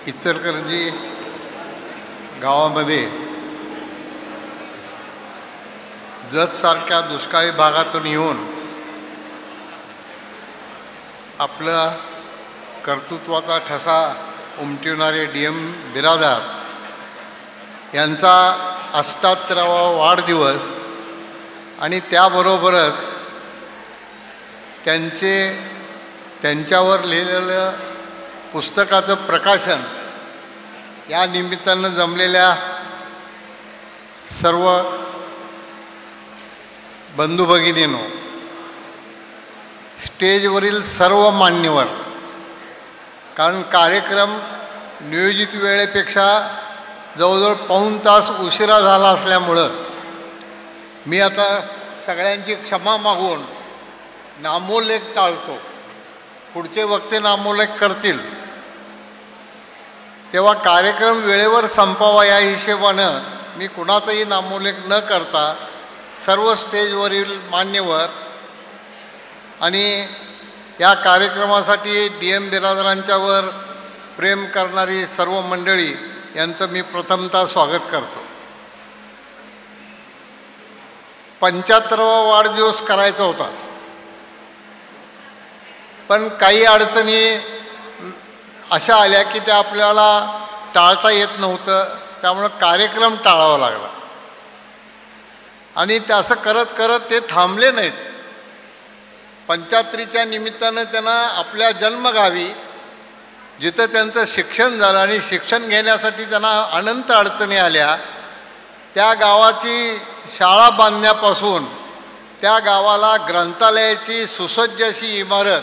इचलकरंजी गावामध्ये जतसारख्या दुष्काळी भागातून येऊन आपला कर्तृत्वाचा ठसा उमटविणारे DM बिरादार यांचा 78वा वाढदिवस आणि त्याबरोबरच त्यांच्यावर लिहिलेलं पुस्तकाचं प्रकाशन या निमित्तानं जमलेल्या सर्व बंधू भगिनींनो, स्टेजवरील सर्व मान्यवर, कारण कार्यक्रम नियोजित वेळेपेक्षा जवळजवळ पाऊण तास उशिरा झाला असल्यामुळं मी आता सगळ्यांची क्षमा मागून नामोल्लेख टाळतो. पुढचे वक्ते नामोल्लेख करतील तेव्हा कार्यक्रम वेळेवर संपावा या हिशोबानं मी कुणाचाही नामोल्लेख न करता सर्व स्टेजवरील मान्यवर आणि या कार्यक्रमासाठी DM बिरादरांच्यावर प्रेम करणारी सर्व मंडळी यांचं मी प्रथमतः स्वागत करतो. 75वा वाढदिवस करायचा होता, पण काही अडचणी अशा आल्या की त्या आपल्याला टाळता येत नव्हतं, त्यामुळं कार्यक्रम टाळावा लागला आणि ते असं करत करत ते थांबले नाहीत. 75च्या निमित्तानं त्यांना आपल्या जन्मगावी जिथं त्यांचं शिक्षण झालं आणि शिक्षण घेण्यासाठी त्यांना अनंत अडचणी आल्या, त्या गावाची शाळा बांधण्यापासून त्या गावाला ग्रंथालयाची सुसज्ज अशी इमारत,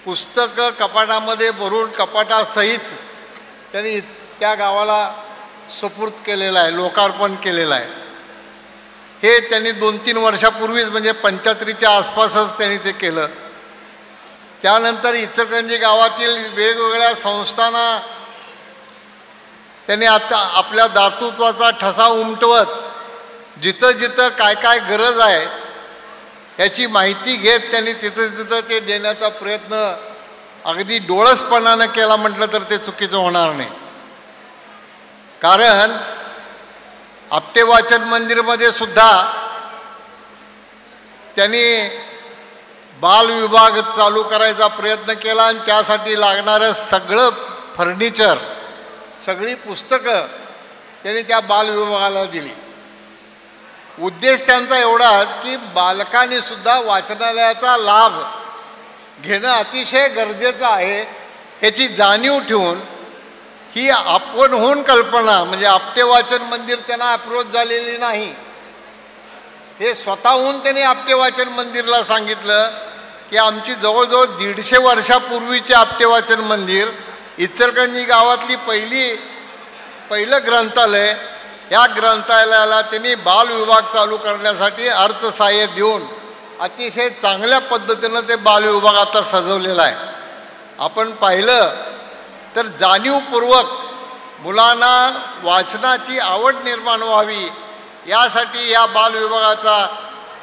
पुस्तकं कपाटामध्ये भरून कपाटासहित त्यांनी त्या गावाला सुपूर्द केलेलं आहे, लोकार्पण केलेलं आहे. हे त्यांनी 2-3 वर्षापूर्वीच म्हणजे 75च्या आसपासच त्यांनी ते केलं. त्यानंतर इचलकरंजी गावातील वेगवेगळ्या संस्थांना त्यांनी आता आपल्या दातृत्वाचा ठसा उमटवत जिथं जिथं काय काय गरज आहे याची माहिती घेत त्यांनी तिथं तिथं ते देण्याचा प्रयत्न अगदी डोळसपणानं केला म्हटलं तर ते चुकीचं होणार नाही. कारण आपटे वाचन मंदिरमध्ये सुद्धा त्यांनी बाल विभाग चालू करायचा प्रयत्न केला आणि त्यासाठी लागणारं सगळं फर्निचर, सगळी पुस्तकं त्यांनी त्या बाल विभागाला दिली. उद्देश त्यांचा एवढाच की बालकांनी सुद्धा वाचनालयाचा लाभ घेणं अतिशय गरजेचं आहे ह्याची जाणीव ठेवून ही आपणहून कल्पना, म्हणजे आपटे वाचन मंदिर त्यांना अप्रोच झालेली नाही, हे स्वतःहून त्यांनी आपटे वाचन मंदिरला सांगितलं की आमची जवळजवळ 150 वर्षापूर्वीचे आपटे वाचन मंदिर, इचलकरंजी गावातली पहिलं ग्रंथालय, या ग्रंथालयाला त्यांनी बाल विभाग चालू करण्यासाठी अर्थसहाय्य देऊन अतिशय चांगल्या पद्धतीनं ते बाल विभाग आता सजवलेला आहे. आपण पाहिलं तर जाणीवपूर्वक मुलांना वाचनाची आवड निर्माण व्हावी यासाठी या बाल विभागाचा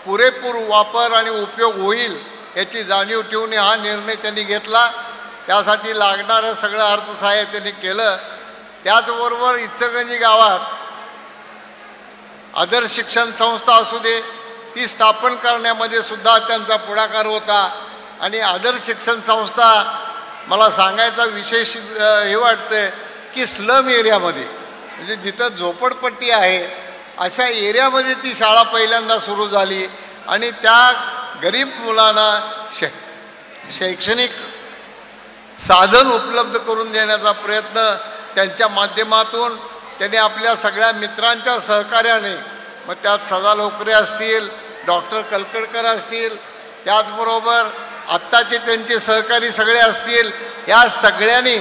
पुरेपूर वापर आणि उपयोग होईल याची जाणीव ठेवून हा निर्णय त्यांनी घेतला. त्यासाठी लागणारं सगळं अर्थसहाय्य त्यांनी केलं. त्याचबरोबर इचलकरंजी गावात आदर्श शिक्षण संस्था असू दे, ती स्थापन करण्यामध्ये सुद्धा त्यांचा पुढाकार होता. आणि आदर्श शिक्षण संस्था मला सांगायचा विशेष हे वाटतं की स्लम एरियामध्ये, म्हणजे जिथं झोपडपट्टी आहे अशा एरियामध्ये ती शाळा पहिल्यांदा सुरू झाली आणि त्या गरीब मुलांना शैक्षणिक साधन उपलब्ध करून देण्याचा प्रयत्न त्यांच्या माध्यमातून त्यांनी आपल्या सगळ्या मित्रांच्या सहकार्याने, मग त्यात सदा लोकरे असतील, डॉक्टर कलकडकर असतील, त्याचबरोबर आत्ताचे त्यांचे सहकारी सगळे असतील, या सगळ्यांनी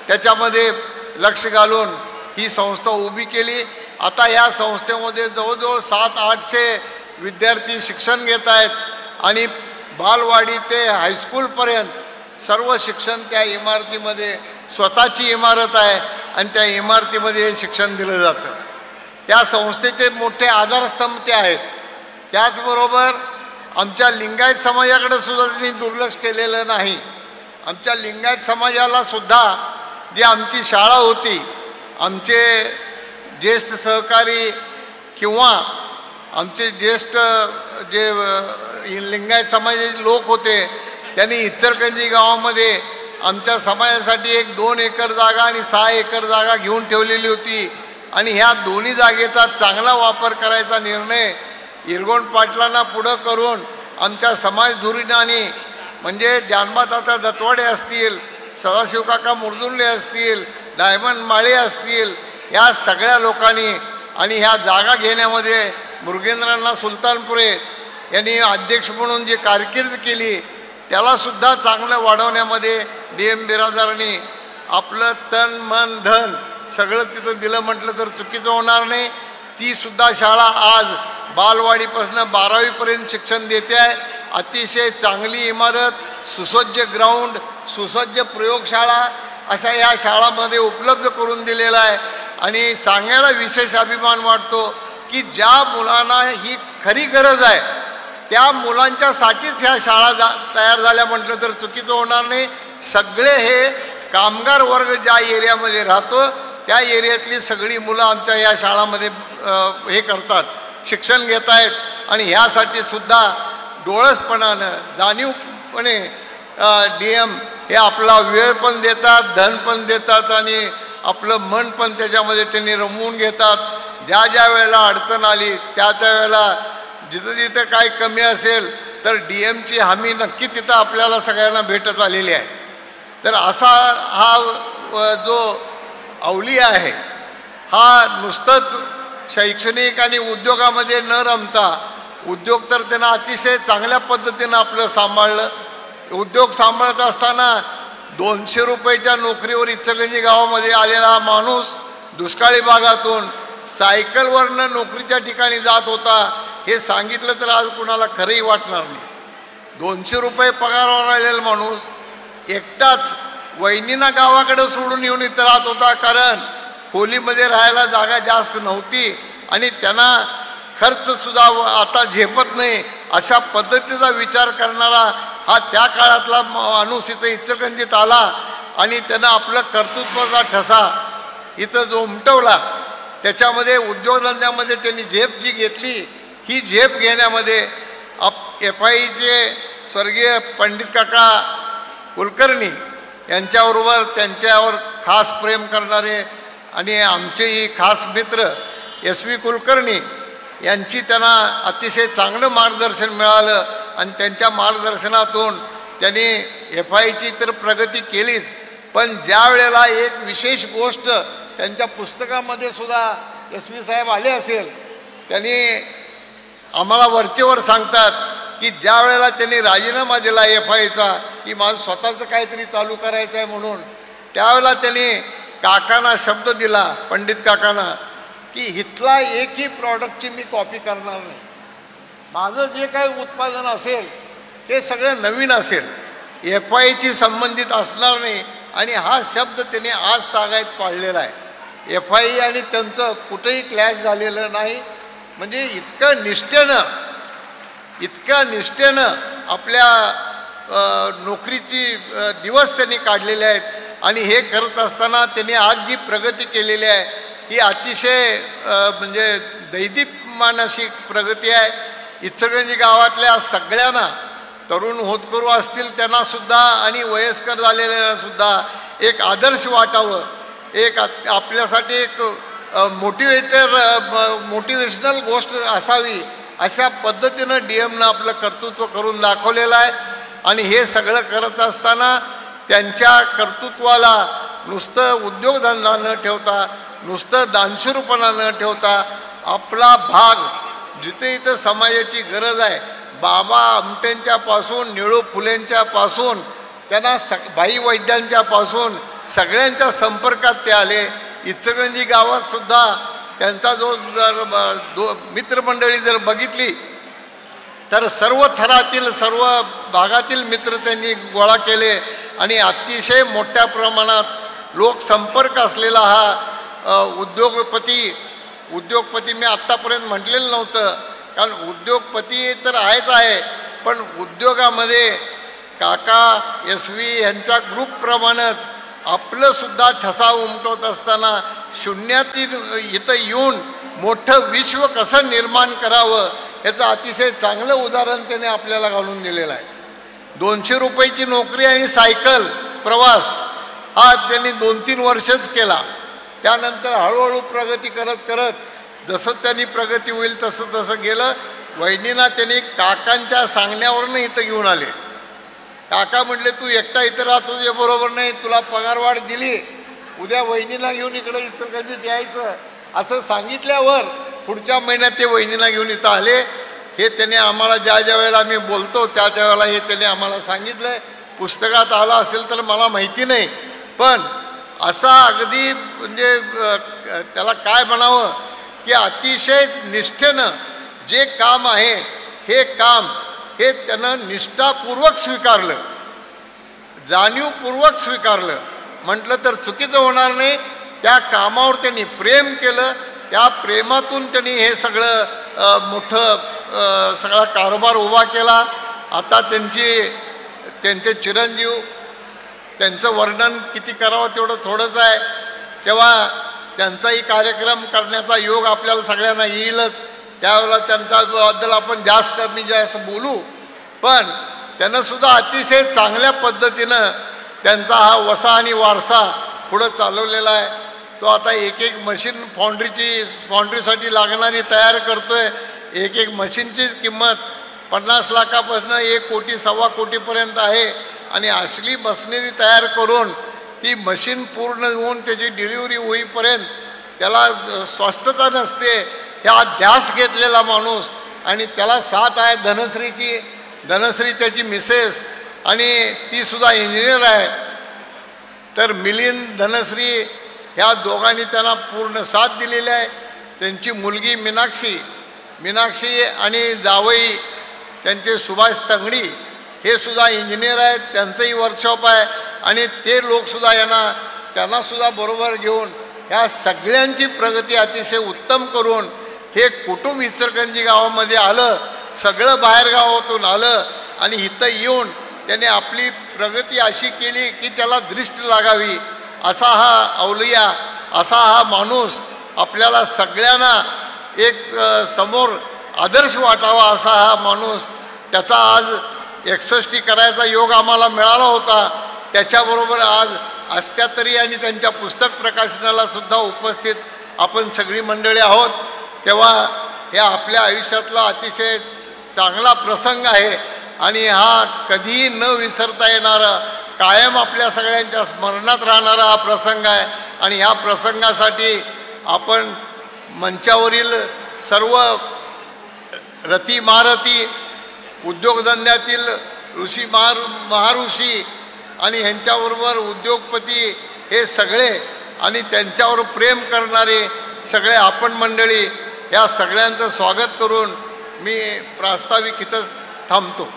त्याच्यामध्ये लक्ष घालून ही संस्था उभी केली. आता या संस्थेमध्ये जवळजवळ 700-800 विद्यार्थी शिक्षण घेत आहेत आणि बालवाडी ते हायस्कूलपर्यंत सर्व शिक्षण त्या इमारतीमध्ये, स्वतःची इमारत आहे आणि त्या इमारतीमध्ये हे शिक्षण दिलं जातं. त्या संस्थेचे मोठे आधारस्तंभ ते आहेत. त्याचबरोबर आमच्या लिंगायत समाजाकडे सुद्धा त्यांनी दुर्लक्ष केलेलं नाही. आमच्या लिंगायत समाजाला सुद्धा जी आमची शाळा होती, आमचे ज्येष्ठ सहकारी किंवा आमचे ज्येष्ठ जे लिंगायत समाजाचे लोक होते, त्यांनी इचलकरंजी गावामध्ये आमच्या समाजासाठी 1-2 एकर जागा आणि 6 एकर जागा घेऊन ठेवलेली होती. आणि ह्या दोन्ही जागेचा चांगला वापर करायचा निर्णय इरगोंड पाटलांना पुढं करून आमच्या समाज धुरीणाने म्हणजे जानबाताता दत्वाडे असतील, सदाशिवकाका मुर्जुंले असतील, डायमंड माळे असतील, या सगळ्या लोकांनी आणि ह्या जागा घेण्यामध्ये मुरुगेंद्रांना सुलतानपुरे यांनी अध्यक्ष म्हणून जी कारकीर्द केली त्यालासुद्धा चांगलं वाढवण्यामध्ये DM बिरादारांनी आपलं तन मन धन सगळं तिथं दिलं म्हटलं तर चुकीचं होणार नाही. ती सुद्धा शाळा आज बालवाडीपासून 12वीपर्यंत शिक्षण देते आहे. अतिशय चांगली इमारत, सुसज्ज ग्राउंड, सुसज्ज प्रयोगशाळा अशा या शाळामध्ये उपलब्ध करून दिलेला आहे. आणि सांगायला विशेष अभिमान वाटतो की ज्या मुलांना ही खरी गरज आहे त्या मुलांच्यासाठीच ह्या शाळा तयार झाल्या म्हटलं तर चुकीचं होणार नाही. सगळे हे कामगार वर्ग ज्या एरियामध्ये राहतो त्या एरियातली सगळी मुलं आमच्या या शाळामध्ये हे करतात, शिक्षण घेत आहेत. आणि ह्यासाठी सुद्धा डोळसपणानं जाणीवपणे DM हे आपला वेळ पण देतात, धन पण देतात आणि आपलं मन पण त्याच्यामध्ये त्यांनी रमवून घेतात. ज्या ज्या वेळेला अडचण आली त्या वेळेला जिथं जिथं काय कमी असेल तर DMची हमी नक्की तिथं आपल्याला सगळ्यांना भेटत आलेली आहे. तर असा हा जो अवलिया आहे हा नुसतंच शैक्षणिक आणि उद्योगामध्ये न रमता, उद्योग तर त्यांना अतिशय चांगल्या पद्धतीनं आपलं सांभाळलं. उद्योग सांभाळत असताना 200 रुपयाच्या नोकरीवर इचलकरंजी गावामध्ये आलेला हा माणूस दुष्काळी भागातून सायकलवरनं नोकरीच्या ठिकाणी जात होता. हे सांगितलं तर आज कुणाला खरंही वाटणार नाही. 200 रुपये पगारावर आलेला माणूस एकटाच वहिनीना गावाकडे सोडून येऊन इथं राहत होता, कारण खोलीमध्ये राहायला जागा जास्त नव्हती आणि त्यांना खर्चसुद्धा आता झेपत नाही. अशा पद्धतीचा विचार करणारा हा त्या काळातला माणूस इथं इचलकरंजीत आला आणि त्यानं आपलं कर्तृत्वाचा ठसा इथं जो उमटवला. त्याच्यामध्ये उद्योगधंद्यामध्ये त्यांनी झेप जी घेतली, ही झेप घेण्यामध्ये FIचे स्वर्गीय पंडित काका कुलकर्णी यांच्याबरोबर त्यांच्यावर खास प्रेम करणारे आणि आमचेही खास मित्र SV कुलकर्णी यांची त्यांना अतिशय चांगलं मार्गदर्शन मिळालं. आणि त्यांच्या मार्गदर्शनातून त्यांनी FIची तर प्रगती केलीच, पण ज्या वेळेला एक विशेष गोष्ट त्यांच्या पुस्तकामध्ये सुद्धा SV साहेब आले असेल, त्यांनी आम्हाला वरचेवर सांगतात की ज्या वेळेला त्यांनी राजीनामा दिला FIचा की माझं स्वतःचं काहीतरी चालू करायचं आहे म्हणून, त्यावेळेला त्यांनी काकांना शब्द दिला, पंडित काकांना, की इथला एकही प्रॉडक्टची मी कॉपी करणार नाही. माझं जे काही उत्पादन असेल ते सगळं नवीन असेल, FIची संबंधित असणार नाही. आणि हा शब्द त्यांनी आज तागायत पाळलेला आहे. FI आणि त्यांचं कुठेही क्लॅश झालेलं नाही. म्हणजे इतकं निष्ठेनं आपल्या नोकरीची दिवस त्यांनी काढलेले आहेत. आणि हे करत असताना त्यांनी आज जी प्रगती केलेली आहे ही अतिशय म्हणजे दैदिप्यमान अशी प्रगती आहे. इचलकरंजी गावातल्या सगळ्यांना, तरुण होतकरू असतील त्यांनासुद्धा आणि वयस्कर झालेल्यांनासुद्धा एक आदर्श वाटावं, एक आपल्यासाठी एक मोटिवेशनल गोष्ट असावी, अशा पद्धतीनं DMनं आपलं कर्तृत्व करून दाखवलेलं आहे. आणि हे सगळं करत असताना त्यांच्या कर्तृत्वाला नुसतं उद्योगधंदा न ठेवता, नुसतं दानशूरपणा न ठेवता, आपला भाग जिथे इथं समाजाची गरज आहे, बाबा आमटेंच्यापासून निळू फुलेंच्यापासून त्यांना भाई वैद्यांच्यापासून सगळ्यांच्या संपर्कात ते आले. इचलकरंजी गावातसुद्धा त्यांचा जो मित्रमंडळी जर बघितली तर सर्व थरातील, सर्व भागातील मित्र त्यांनी गोळा केले. आणि अतिशय मोठ्या प्रमाणात लोकसंपर्क असलेला हा उद्योगपती मी आत्तापर्यंत म्हटलेलं नव्हतं, कारण उद्योगपती तर आहेच आहे, पण उद्योगामध्ये काका SV यांच्या ग्रुपप्रमाणेच आपलं सुद्धा ठसा उमटवत असताना शून्यातील इथं येऊन मोठं विश्व कसं निर्माण करावं याचं अतिशय चांगलं उदाहरण त्याने आपल्याला घालून दिलेलं आहे. 200 रुपयाची नोकरी आणि सायकल प्रवास हा त्यांनी 2-3 वर्षच केला. त्यानंतर हळूहळू प्रगती करत करत जसं त्यांनी प्रगती होईल तसं तसं गेलं. वहिनींना त्यांनी काकांच्या सांगण्यावरनं इथं घेऊन आले. काका म्हटले तू एकटा इथं राहतो तुझ्या बरोबर नाही, तुला पगारवाढ दिली, उद्या वहिनीला घेऊन इकडं इथं कधी द्यायचं असं सांगितल्यावर पुढच्या महिन्यात ते वहिनीला घेऊन इथं आले. हे त्याने आम्हाला ज्या ज्या वेळेला आम्ही बोलतो त्या वेळेला हे त्याने आम्हाला सांगितलं आहे. पुस्तकात आलं असेल तर मला माहिती नाही, पण असा अगदी म्हणजे त्याला काय म्हणावं की अतिशय निष्ठेनं जे काम आहे हे काम हे त्यानं निष्ठापूर्वक स्वीकारलं, जाणीवपूर्वक स्वीकारलं म्हटलं तर चुकीचं होणार नाही. त्या कामावर त्यांनी प्रेम केलं, त्या प्रेमातून त्यांनी हे सगळं मोठं सगळा कारभार उभा केला. आता त्यांचे चिरंजीव त्यांचं वर्णन किती करावं तेवढं थोडंच आहे. तेव्हा त्यांचाही कार्यक्रम करण्याचा योग आपल्याला सगळ्यांना येईलच. त्यावेळेला त्यांच्याबद्दल आपण जास्त बोलू, पण त्यानंसुद्धा अतिशय चांगल्या पद्धतीनं त्यांचा हा वसा आणि वारसा पुढं चालवलेला आहे. तो आता एक मशीन फाउंड्रीसाठी लागणारी तयार करतो आहे. एक मशीनचीच किंमत 50 लाखापासून 1 कोटी 1.25 कोटीपर्यंत आहे. आणि असली मशिनरी तयार करून ती मशीन पूर्ण होऊन त्याची डिलिव्हरी होईपर्यंत त्याला स्वस्थता नसते. ह्या ध्यास घेतलेला माणूस आणि त्याला साथ आहे धनश्री त्याची मिसेस आणि तीसुद्धा इंजिनियर आहे. तर मिलिंद धनश्री ह्या दोघांनी त्यांना पूर्ण साथ दिलेली आहे. त्यांची मुलगी मीनाक्षी आणि जावई त्यांचे सुभाष तंगडी हे सुद्धा इंजिनियर आहेत. त्यांचंही वर्कशॉप आहे आणि ते लोकसुद्धा त्यांनासुद्धा बरोबर घेऊन ह्या सगळ्यांची प्रगती अतिशय उत्तम करून हे कुटुंब इचलकरंजी गावामध्ये आलं. सगळं बाहेरगावातून आलं आणि इथं येऊन त्याने आपली प्रगती अशी केली की त्याला दृष्टी लागावी. असा हा अवलिया, असा हा माणूस आपल्याला सगळ्यांना एक समोर आदर्श वाटावा असा हा माणूस. त्याचा आज 61 करायचा योग आम्हाला मिळाला होता. त्याच्याबरोबर आज 78 आणि त्यांच्या पुस्तक प्रकाशनाला सुद्धा उपस्थित आपण सगळी मंडळी आहोत. तेव्हा हे आपल्या आयुष्यातला अतिशय चांगला प्रसंग आहे आणि हा कधीही न विसरता येणारा, कायम आपल्या सगळ्यांच्या स्मरणात राहणारा हा प्रसंग आहे. आणि ह्या प्रसंगासाठी आपण मंचावरील सर्व रती महारथी, उद्योगधंद्यातील ऋषी महाऋषी आणि ह्यांच्याबरोबर उद्योगपती हे सगळे आणि त्यांच्यावर प्रेम करणारे सगळे आपण मंडळी, या सगळ्यांचं स्वागत करून मी प्रास्ताविक इथंच थांबतो.